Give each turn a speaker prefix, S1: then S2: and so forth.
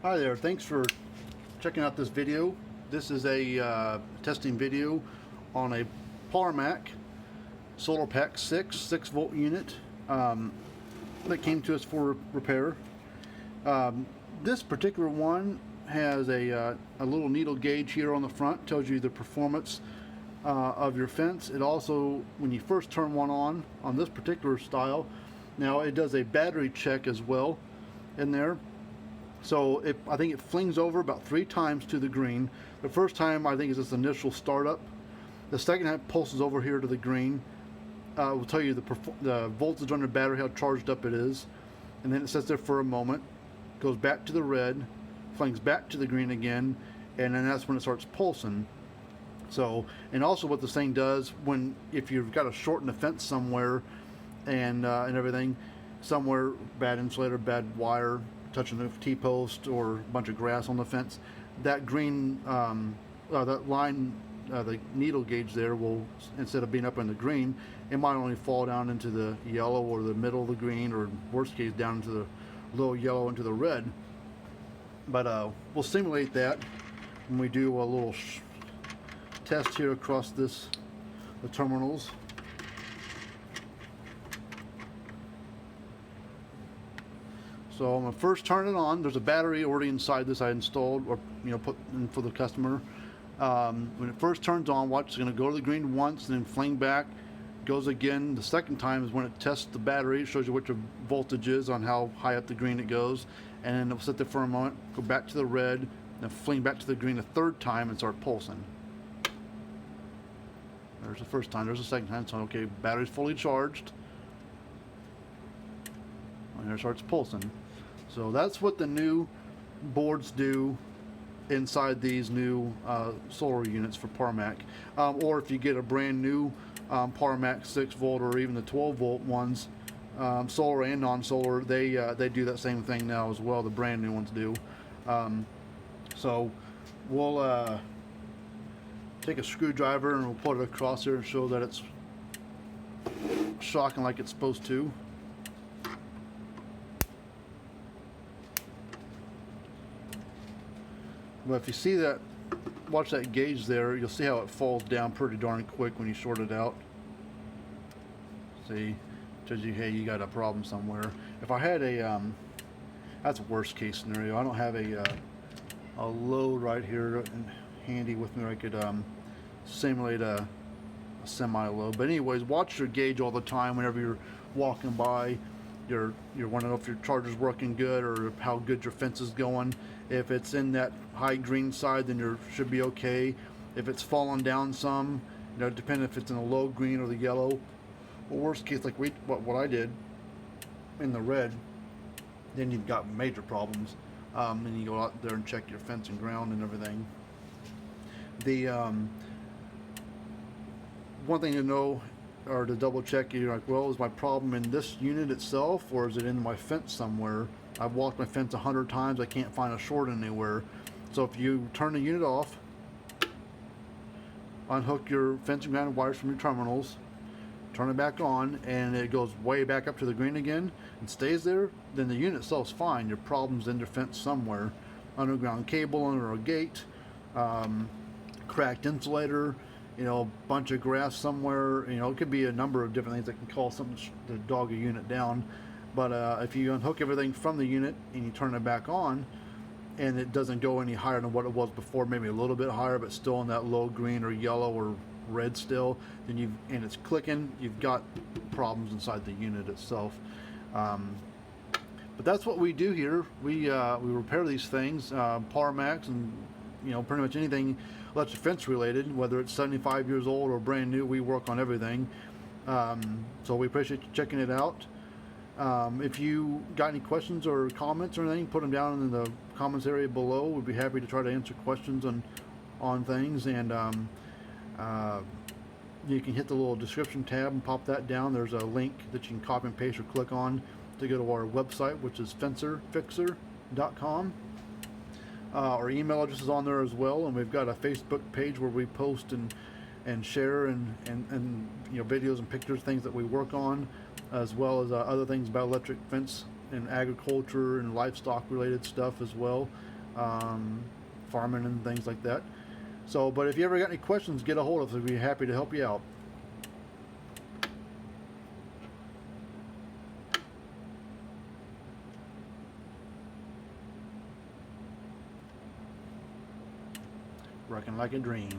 S1: Hi there, thanks for checking out this video. This is a testing video on a Parmak Solar Pak 6 volt unit that came to us for repair. This particular one has a little needle gauge here on the front, tells you the performance of your fence. It also, when you first turn one on this particular style, now it does a battery check as well in there. So I think it flings over about 3 times to the green. The first time I think is its initial startup. The second time it pulses over here to the green. Will tell you the voltage on the battery, how charged up it is, and then it sits there for a moment, goes back to the red, flings back to the green again, and then that's when it starts pulsing. So, and also what this thing does if you've got to shorten the fence somewhere and everything, somewhere bad insulator, bad wire, touching a T-post or a bunch of grass on the fence, that green, that line, the needle gauge there will, instead of being up in the green, it might only fall down into the yellow or the middle of the green, or worst case down into the low yellow into the red. But we'll simulate that when we do a little test here across the terminals. So I'm gonna first turn it on. There's a battery already inside this I installed, or put in for the customer. When it first turns on, watch, it's gonna go to the green once, and then fling back, goes again. The second time is when it tests the battery. It shows you what the voltage is on how high up the green it goes, and then it'll sit there for a moment, go back to the red, then fling back to the green a third time and start pulsing. There's the first time. There's the second time. So okay, battery's fully charged, and there it starts pulsing. So that's what the new boards do inside these new solar units for Parmak. Or if you get a brand new Parmak 6 volt or even the 12 volt ones, solar and non-solar, they do that same thing now as well. The brand new ones do. So we'll take a screwdriver and we'll put it across here and show that it's shocking like it's supposed to. But if you see that, watch that gauge there, you'll see how it falls down pretty darn quick when you short it out. See, tells you, hey, you got a problem somewhere. If I had that's a worst case scenario. I don't have a load right here handy with me where I could simulate a semi-load. But anyways, watch your gauge all the time whenever you're walking by. You're wanting to know if your charger's working good or how good your fence is going. If it's in that high green side, then you should be okay. If it's falling down some, depending if it's in the low green or the yellow. Well, worst case, like what I did in the red, then you've got major problems. Then you go out there and check your fence and ground and everything. The one thing to know, or to double check, you're like, well, is my problem in this unit itself, or is it in my fence somewhere? I've walked my fence 100 times, I can't find a short anywhere. So if you turn the unit off, unhook your fence and ground wires from your terminals, turn it back on, and it goes way back up to the green again and stays there, then the unit itself's fine. Your problem's in your fence somewhere. Underground cable under a gate, cracked insulator, a bunch of grass somewhere. It could be a number of different things that can cause something to dog a unit down. But if you unhook everything from the unit and you turn it back on, and it doesn't go any higher than what it was before, maybe a little bit higher, but still in that low green or yellow or red still, then and it's clicking, you've got problems inside the unit itself. But that's what we do here. We repair these things, Parmaks, and pretty much anything electric fence related, whether it's 75 years old or brand new. We work on everything. So we appreciate you checking it out. If you got any questions or comments or anything, put them down in the comments area below. We'd be happy to try to answer questions on things. And you can hit the little description tab and pop that down. There's a link that you can copy and paste or click on to go to our website, which is fencerfixer.com. Our email address is on there as well, and we've got a Facebook page where we post and share and videos and pictures, things that we work on, as well as other things about electric fence and agriculture and livestock related stuff as well. farming and things like that. So, but if you ever got any questions, get a hold of us. We'd be happy to help you out. Working like a dream.